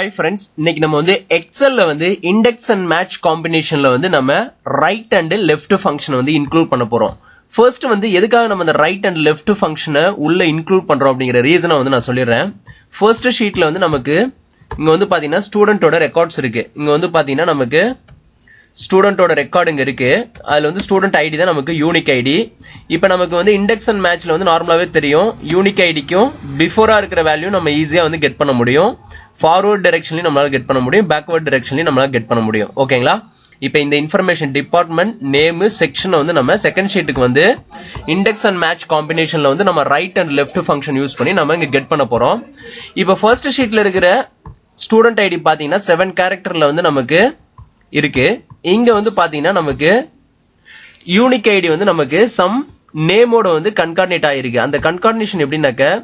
Hi friends, இன்னைக்கு நம்ம வந்து எக்ஸல்ல வந்து இண்டெக்ஸ் அண்ட் மேட்ச் காம்பினேஷன்ல வந்து நம்ம ரைட் அண்ட் லெஃப்ட் ஃபங்க்ஷன் வந்து இன்க்ளூட் பண்ண போறோம். ஃபர்ஸ்ட் வந்து எதுக்காக நம்ம இந்த ரைட் அண்ட் லெஃப்ட் ஃபங்க்ஷனை உள்ள இன்க்ளூட் பண்றோம் அப்படிங்கிற ரீசனை வந்து நான் சொல்லிடுறேன். ஃபர்ஸ்ட் ஷீட்ல வந்து நமக்கு இங்க வந்து பாத்தீங்கன்னா ஸ்டூடெண்டோட ரெக்கார்ட்ஸ் இருக்கு. இங்க வந்து பாத்தீங்கன்னா நமக்கு ஸ்டூடெண்டோட ரெக்கார்டு இங்க இருக்கு. அதுல வந்து ஸ்டூடெண்ட் ஐடி தான் நமக்கு யூனிக் ஐடி. இப்போ நமக்கு வந்து இண்டெக்ஸ் அண்ட் மேட்ச்ல வந்து நார்மலாவே தெரியும் யூனிக் ஐடிக்கும் பிஃபோரா இருக்கிற வேல்யூ நம்ம ஈஸியா வந்து கெட் பண்ண முடியும். ஃபார்வர்ட் டைரக்ஷன்லயும் நம்மளால கெட் பண்ண முடியும், பேக்வர்ட் டைரக்ஷன்லயும் நம்மளால கெட் பண்ண முடியும். ஓகேங்களா? இப்போ இந்த இன்ஃபர்மேஷன் டிபார்ட்மெண்ட் நேம் செக்ஷன் வந்து நம்ம செகண்ட் ஷீட்டுக்கு வந்து இண்டெக்ஸ் அண்ட் மேட்ச் காம்பினேஷன்ல வந்து நம்ம right and left function use பண்ணி நம்ம இங்க கெட் பண்ண போறோம். இப்போ ஃபர்ஸ்ட் ஷீட்ல இருக்கிற ஸ்டூடெண்ட் ஐடி பாத்தீங்கன்னா 7 கேரக்டர்ல வந்து நமக்கு இருக்கு. இங்க வந்து பாத்தீங்கன்னா நமக்கு யூனிக் ஐடி வந்து நமக்கு சம் நேமோட வந்து கன்கார்டினேட் ஆயிருக்கு. அந்த கன்கார்டினேஷன் எப்படின்னாக்க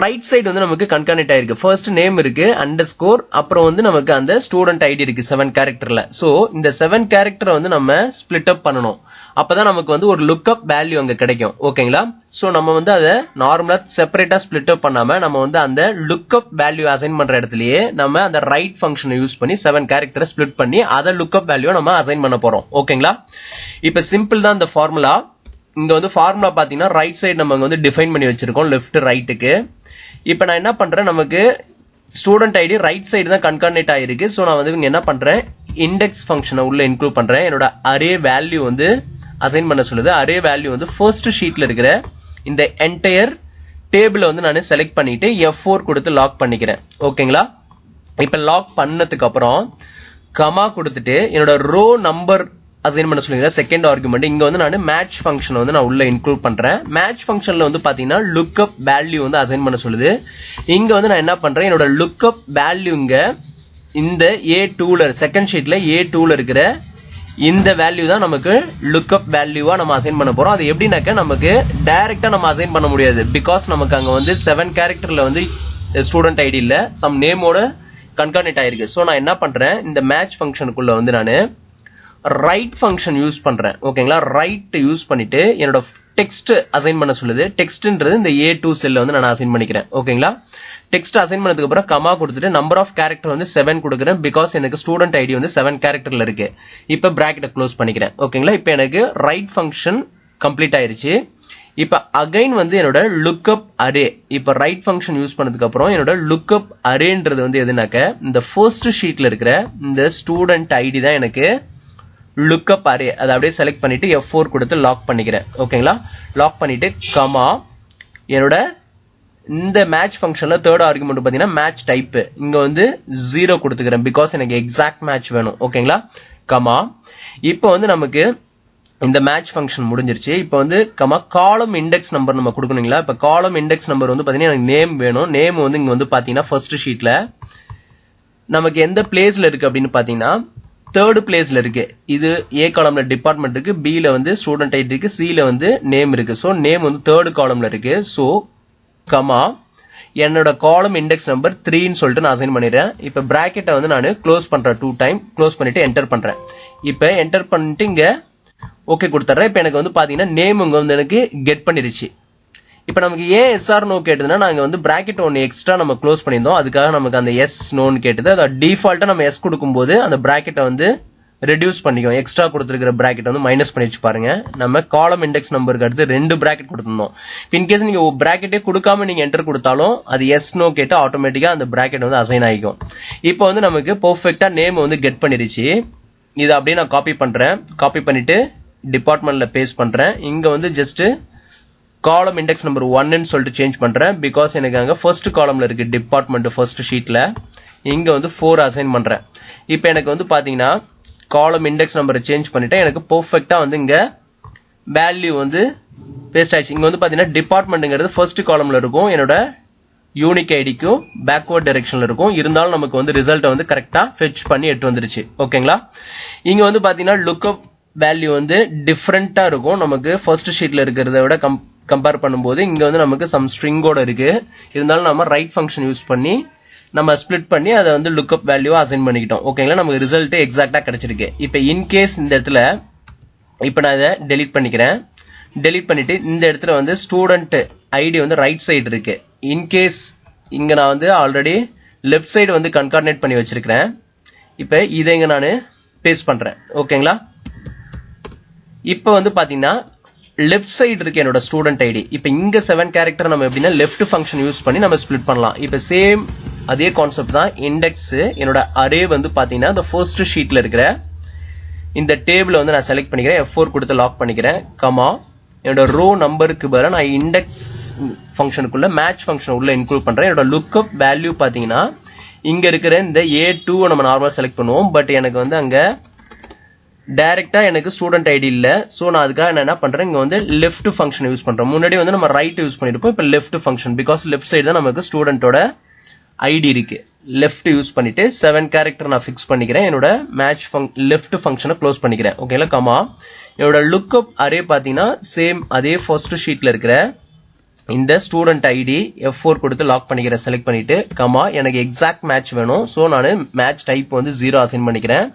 ரைட் சைடு வந்து நமக்கு கன்கார்டினேட் ஆயிருக்கு. ஃபர்ஸ்ட் நேம் இருக்கு அண்டர்ஸ்கோர், அப்புறம் வந்து நமக்கு அந்த ஸ்டூடெண்ட் ஐடி இருக்கு 7 கேரக்டர்ல. சோ இந்த 7 கேரக்டரை வந்து நம்ம ஸ்பிளிட் அப் பண்ணணும். அப்பதான் நமக்கு வந்து ஒரு லுக் அப் வேல்யூ அங்க கிடைக்கும். ஓகேங்களா? சோ நம்ம வந்து அதை நார்மலா செப்பரேட்டா ஸ்பிளிட் அப் பண்ணாம நம்ம வந்து அந்த லுக் அப் வேல்யூ அசைன் பண்ற இடத்துலயே நம்ம அந்த ரைட் ஃபங்க்ஷனை யூஸ் பண்ணி 7 கேரக்டரை ஸ்பிளிட் பண்ணி அதை லுக் அப் வேல்யூ நம்ம அசைன் பண்ண போறோம். ஓகேங்களா? இப்ப சிம்பிள் தான் இந்த ஃபார்முலா. இங்க வந்து ஃபார்முலா பாத்தீங்கன்னா ரைட் சைடு நம்ம வந்து டிஃபைன் பண்ணி வச்சிருக்கோம் லெஃப்ட் ரைட்டுக்கு. இப்ப நான் என்ன பண்றேன், நமக்கு ஸ்டூடெண்ட் ஐடி ரைட் சைடு தான் கன்கார்டினேட் ஆயிருக்கு. சோ நான் வந்து என்ன பண்றேன், இண்டெக்ஸ் ஃபங்க்ஷனை உள்ள இன்க்ளூட் பண்றேன். என்னோட அரே வேல்யூ வந்து அசைன் பண்ண சொல்லுது. அரே வேல்யூ வந்து ஃபர்ஸ்ட் ஷீட்ல இருக்கிற இந்த என்டையர் டேபிள வந்து நான் செலக்ட் பண்ணிட்டு F4 கொடுத்து லாக் பண்ணிக்கிறேன். ஓகேங்களா? இப்ப லாக் பண்ணதுக்கு அப்புறம் கமா கொடுத்துட்டு என்னோட ரோ நம்பர் அசைன் பண்ண சொல்லுங்க செகண்ட் ஆர்குமெண்ட். இங்க வந்து நான் மேட்ச் ஃபங்க்ஷன் வந்து நான் உள்ள இன்க்ளூட் பண்றேன். மேட்ச் ஃபங்க்ஷன்ல வந்து பாத்தீங்கன்னா லுக் அப் வேல்யூ வந்து அசைன் பண்ண சொல்லுது. இங்க வந்து நான் என்ன பண்றேன், என்னோட லுக் அப் வேல்யூங்க இந்த A2ல செகண்ட் ஷீட்ல A2ல இருக்கிற இந்த வேல்யூ தான் நமக்கு லுக் அப் வேல்யூவா நம்ம அசைன் பண்ண போறோம். அது எப்படின்னாக்க நமக்கு டைரக்டா நம்ம அசைன் பண்ண முடியாது. பிகாஸ் நமக்கு அங்க வந்து 7 கேரக்டர்ல வந்து ஸ்டூடெண்ட் ஐடி இல்ல சம் நேமோட கன்கார்டினேட் ஆயிருக்கு. சோ நான் என்ன பண்றேன், இந்த மேட்ச் ஃபங்க்ஷனுக்குள்ள வந்து நான் ரைட் ஃபங்க்ஷன் யூஸ் பண்றேன். ஓகேங்களா? ரைட் யூஸ் பண்ணிட்டு என்னோட டெக்ஸ்ட் அசைன் பண்ண சொல்லுது. டெக்ஸ்ட்ன்றது இந்த A2 செல்ல வந்து நான் அசைன் பண்ணிக்கிறேன். ஓகேங்களா? டெக்ஸ்ட் அசைன் பண்ணதுக்கு அப்புறம் கமா கொடுத்துட்டு நம்பர் ஆஃப் கேரக்டர் வந்து 7 கொடுக்குறேன். பிகாஸ் எனக்கு ஸ்டூடெண்ட் ஐடி வந்து 7 கேரக்டர்ல இருக்கு. இப்ப பிராக்கெட்டை க்ளோஸ் பண்ணிக்கிறேன். ஓகேங்களா? இப்ப எனக்கு ரைட் ஃபங்க்ஷன் கம்ப்ளீட் ஆயிருச்சு. இப்ப அகைன் வந்து என்னோட லுக் அப் அரே, இப்ப ரைட் ஃபங்க்ஷன் யூஸ் பண்ணதுக்கு அப்புறம் என்னோட லுக் அப் அரேன்றது வந்து எதுனாக்க இந்த ஃபர்ஸ்ட் ஷீட்ல இருக்கிற இந்த ஸ்டூடெண்ட் ஐடி தான் எனக்கு லுக் அப் அரே. அதை அப்படியே செலக்ட் பண்ணிட்டு F4 கொடுத்து லாக் பண்ணிக்கிறேன். ஓகேங்களா? லாக் பண்ணிட்டு கமா என்னோட இந்த மேட்ச் ஃபங்க்ஷன்ல தேர்ட் ஆர்குமெண்ட் பாத்தீங்கன்னா மேட்ச் டைப் இங்க வந்து 0 கொடுத்துக்கிறேன். பிகாஸ் எனக்கு எக்ஸாக்ட் மேட்ச் வேணும். ஓகேங்களா? கமா இப்போ வந்து நமக்கு இந்த மேட்ச் ஃபங்க்ஷன் முடிஞ்சிருச்சு. இப்போ வந்து கமா காலம் இண்டெக்ஸ் நம்பர் நம்ம கொடுக்கணுங்களா? இப்ப காலம் இண்டெக்ஸ் நம்பர் வந்து பாத்தீங்கன்னா எனக்கு நேம் வேணும். நேம் வந்து இங்க வந்து பாத்தீங்கன்னா ஃபர்ஸ்ட் ஷீட்ல நமக்கு எந்த பிளேஸ்ல இருக்கு அப்படின்னு பாத்தீங்கன்னா தேர்ட் பிளேஸ்ல இருக்கு. இது A காலம்ல டிபார்ட்மெண்ட் இருக்கு, B ல வந்து ஸ்டூடெண்ட் ஐடி இருக்கு, C ல வந்து நேம் இருக்கு. சோ நேம் வந்து தேர்ட் காலம்ல இருக்கு. சோ கமா என்னோட காலம் இண்டெக்ஸ் நம்பர் 3ன்னு சொல்லிட்டு நான் அசைன் பண்ணிடுறேன். இப்ப பிராக்கெட்டை வந்து நான் க்ளோஸ் பண்றேன் 2 டைம். க்ளோஸ் பண்ணிட்டு என்டர் பண்றேன். இப்ப என்டர் பண்ணிட்டு இங்க ஓகே கொடுத்துறேன். இப்ப எனக்கு வந்து பாத்தீங்கன்னா நேம் இங்க வந்து எனக்கு கெட் பண்ணிருச்சு. இப்ப நமக்கு ஏன் SR நோ கேட்டதுன்னா நாங்க வந்து பிராக்கெட் ஒன்னு எக்ஸ்ட்ரா நம்ம க்ளோஸ் பண்ணியிருந்தோம். அதுக்காக நமக்கு அந்த S நோன்னு கேட்டது. அது டிஃபால்ட்டா நம்ம S கொடுக்கும்போது அந்த பிராக்கெட்டை வந்து ரெடியூஸ் பண்ணிக்கும். எக்ஸ்ட்ரா கொடுத்துருக்கிற பிராக்கெட் வந்து மைனஸ் பண்ணி வச்சு பாருங்க. நம்ம காலம் இண்டெக்ஸ் நம்பருக்கு அடுத்து 2 பிராக்கெட் கொடுத்திருந்தோம். இன்கேஸ் நீங்க பிராக்கெட்டே கொடுக்காம நீங்க என்டர் கொடுத்தாலும் அது S நோ கேட்டு ஆட்டோமேட்டிக்கா அந்த பிராக்கெட் வந்து அசைன் ஆகிக்கும். இப்போ வந்து நமக்கு பெர்ஃபெக்ட்டா நேம் வந்து கெட் பண்ணிருச்சு. இதை அப்படியே நான் காப்பி பண்றேன். காப்பி பண்ணிட்டு டிபார்ட்மெண்ட்ல பேஸ்ட் பண்றேன். இங்க வந்து ஜஸ்ட் காலம் இண்டெக்ஸ் நம்பர் 1ன்னு சொல்லிட்டு சேஞ்ச் பண்றேன். பிகாஸ் எனக்கு அங்க ஃபர்ஸ்ட் காலம்ல இருக்கு டிபார்ட்மெண்ட் ஃபர்ஸ்ட் ஷீட்ல. இங்க வந்து 4 அசைன் பண்றேன். இப்போ எனக்கு வந்து பாத்தீங்கன்னா காலம் இண்டெக்ஸ் நம்பரை சேஞ்ச் பண்ணிட்டேன். எனக்கு பெர்ஃபெக்ட்டா வந்து இங்க வேல்யூ வந்து பேஸ்ட் ஆயிடுச்சு. இங்க வந்து பாத்தீங்கன்னா டிபார்ட்மெண்ட்ங்கிறது ஃபர்ஸ்ட் காலம்ல இருக்கும். என்னோட யூனிக் ஐடிக்கும் பேக்வர்ட் டைரக்ஷன்ல இருக்கும். இருந்தாலும் நமக்கு வந்து ரிசல்ட்டை வந்து கரெக்டா ஃபெட்ச் பண்ணி எடுத்து வந்துருச்சு. ஓகேங்களா? இங்க வந்து பாத்தீங்கன்னா லுக் அப் வேல்யூ வந்து டிஃபரெண்டா இருக்கும். நமக்கு ஃபர்ஸ்ட் ஷீட்ல இருக்கிறத விட கம்பேர் பண்ணும்போது இங்க வந்து நமக்கு சம் ஸ்ட்ரிங்கோட இருக்கு. இருந்தாலும் நம்ம ரைட் ஃபங்க்ஷன் யூஸ் பண்ணி நம்ம ஸ்பிளிட் பண்ணி அதை வந்து லுக் அப் வேல்யூவா அசைன் பண்ணிக்கிட்டோம். ஓகேங்களா? நமக்கு ரிசல்ட் எக்ஸாக்ட்டா கிடைச்சிருக்கு. இப்ப இன்கேஸ் இந்த இடத்துல இப்ப நான் இதை டெலீட் பண்ணிக்கிறேன். டெலீட் பண்ணிட்டு இந்த இடத்துல வந்து ஸ்டூடெண்ட் ஐடி வந்து ரைட் சைடு இருக்கு. இன்கேஸ் இங்க நான் வந்து ஆல்ரெடி லெஃப்ட் சைடு வந்து கன்கார்டினேட் பண்ணி வச்சிருக்கிறேன். இப்போ இதை இங்க நான் பேஸ்ட் பண்றேன். ஓகேங்களா? இப்போ வந்து பாத்தீங்கன்னா லெஃப்ட் சைடு இருக்கு என்னோட ஸ்டூடெண்ட் ஐடி. இப்போ இங்க 7 கேரக்டர் நம்ம எப்படின்னா லெஃப்ட் ஃபங்க்ஷன் யூஸ் பண்ணி நம்ம ஸ்ப்ளிட் பண்ணலாம். இப்போ சேம் அதே கான்செப்ட் தான். இண்டெக்ஸ் என்னோட அரே வந்து பாத்தீங்கன்னா இந்த ஃபர்ஸ்ட் ஷீட்ல இருக்கிற இந்த டேபிளை வந்து நான் செலக்ட் பண்ணிக்கிறேன். F4 கொடுத்து லாக் பண்ணிக்கிறேன். கமா என்னோட ரோ நம்பருக்கு பதிலா நான் இண்டெக்ஸ் ஃபங்க்ஷனுக்குள்ள மேட்ச் ஃபங்க்ஷன் உள்ள இன்க்ளூட் பண்றேன். என்னோட லுக்அப் வேல்யூ பாத்தீங்கன்னா இங்க இருக்கிற இந்த A2 நம்ம நார்மலா செலக்ட் பண்ணுவோம். பட் எனக்கு வந்து அங்க டைரக்டா எனக்கு ஸ்டூடெண்ட் ஐடி இல்ல. சோ நான் அதுக்காக என்ன பண்றேன், இங்க வந்து லெஃப்ட் ஃபங்க்ஷன் யூஸ் பண்றேன். முன்னாடி வந்து நம்ம ரைட் யூஸ் பண்ணிருப்போம். இப்போ left function, because left side தான் நமக்கு ஸ்டூடெண்டோட ஐடி இருக்கு. லெஃப்ட் யூஸ் பண்ணிட்டு 7 கேரக்டர் நான் ஃபிக்ஸ் பண்ணிக்கிறேன். என்னோட மேட்ச் லெஃப்ட் ஃபங்க்ஷனை க்ளோஸ் பண்ணிக்கிறேன். ஓகேங்களா? கமா என்னோட லுக்அப் அரே பாத்தீங்கன்னா சேம் அதே ஃபர்ஸ்ட் ஷீட்ல இருக்கிற இந்த ஸ்டூடெண்ட் ஐடி F4 கொடுத்து லாக் பண்ணிக்கிறேன். செலக்ட் பண்ணிட்டு கமா எனக்கு எக்ஸாக்ட் மேட்ச் வேணும். சோ நான் மேட்ச் டைப் வந்து 0 அசைன் பண்ணிக்கிறேன்.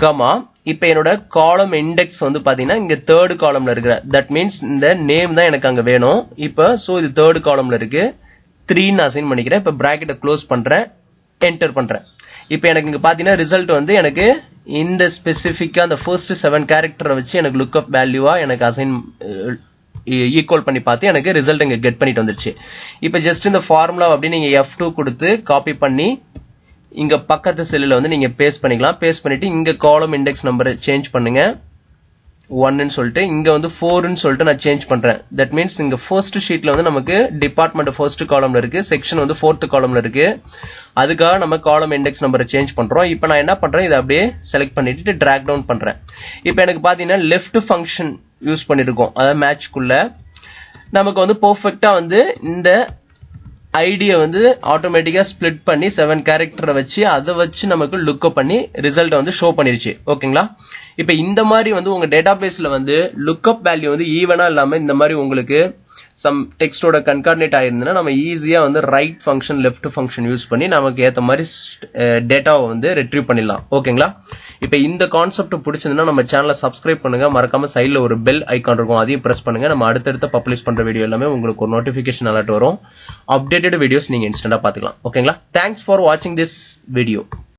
கமா இப்போ என்னோட காலம் இண்டெக்ஸ் வந்து பாத்தீங்கன்னா இங்க தேர்ட் காலம்ல இருக்கிற, தட் மீன்ஸ் இந்த நேம் தான் எனக்கு அங்க வேணும். இப்போ சோ இது தேர்ட் காலம்ல இருக்கு. 3 அசைன் பண்ணிக்கிறேன். இப்போ பிராக்கெட்டை க்ளோஸ் பண்றேன், என்டர் பண்றேன். இப்போ எனக்கு இங்க பாத்தீங்கன்னா ரிசல்ட் வந்து எனக்கு இந்த ஸ்பெசிபிக்கா அந்த ஃபர்ஸ்ட் 7 கேரக்டரை வச்சு எனக்கு லுக்அப் வேல்யூவா எனக்கு அசைன் ஈக்குவல் பண்ணி பார்த்து எனக்கு ரிசல்ட் இங்க கெட் பண்ணிட்டு வந்துருச்சு. இப்போ ஜஸ்ட் இந்த ஃபார்முலா அப்படி நீங்க F2 கொடுத்து காப்பி பண்ணி இங்க பக்கத்து செல்லுல வந்து நீங்க பேஸ்ட் பண்ணிக்கலாம். பேஸ்ட் பண்ணிட்டு இங்க காலம் இண்டெக்ஸ் நம்பரை சேஞ்ச் பண்ணுங்க 1 ன்னு சொல்லிட்டு, இங்க வந்து 4 ன்னு சொல்லிட்டு நான் சேஞ்ச் பண்றேன். தட் மீன்ஸ் இங்க ஃபர்ஸ்ட் ஷீட்ல வந்து நமக்கு டிபார்ட்மெண்ட் ஃபர்ஸ்ட் காலம்ல இருக்கு, செக்ஷன் வந்து 4th காலம்ல இருக்கு. அதுக்காக நம்ம காலம் இண்டெக்ஸ் நம்பரை சேஞ்ச் பண்றோம். இப்போ நான் என்ன பண்றேன், இதை அப்படியே செலக்ட் பண்ணிட்டு டிராக் டவுன் பண்றேன். இப்போ எனக்கு பாத்தீங்கன்னா லெஃப்ட் ஃபங்க்ஷன் யூஸ் பண்ணிருக்கோம். அதாவது மேட்ச்க்குள்ள நமக்கு வந்து பெர்ஃபெக்ட்டா வந்து இந்த ஐடியை வந்து ஆட்டோமேட்டிக்கா ஸ்பிளிட் பண்ணி 7 கேரக்டரை வச்சு அதை வச்சு நமக்கு லுக்அப் பண்ணி ரிசல்ட் வந்து ஷோ பண்ணிருச்சு. ஓகேங்களா? இப்ப இந்த மாதிரி வந்து உங்க டேட்டாபேஸ்ல வந்து லுக்அப் வேல்யூ வந்து ஈவனா இல்லாம இந்த மாதிரி உங்களுக்கு சம் டெக்ஸ்டோட கன்கார்டினேட் ஆயிருந்ததுன்னா நம்ம ஈஸியா வந்து right function left function use பண்ணி நமக்கு ஏத்த மாதிரி டேட்டாவை வந்து ரெட்ரீவ் பண்ணிடலாம். ஓகேங்களா? இப்ப இந்த கான்செப்ட் பிடிச்சிருந்தா நம்ம சேனலை சப்ஸ்கிரைப் பண்ணுங்க. மறக்காம சைட்ல ஒரு பெல் ஐகான் இருக்கும், அதையும் பிரஸ் பண்ணுங்க. நம்ம அடுத்தடுத்த பப்ளிஷ் பண்ற வீடியோ எல்லாமே உங்களுக்கு ஒரு நோட்டிபிகேஷன் அலர்ட் வரும். அப்டேட்டட் வீடியோஸ் நீங்க இன்ஸ்டன்டா பாத்துக்கலாம். ஓகேங்களா? தேங்க்ஸ் ஃபார் வாட்சிங் திஸ் வீடியோ.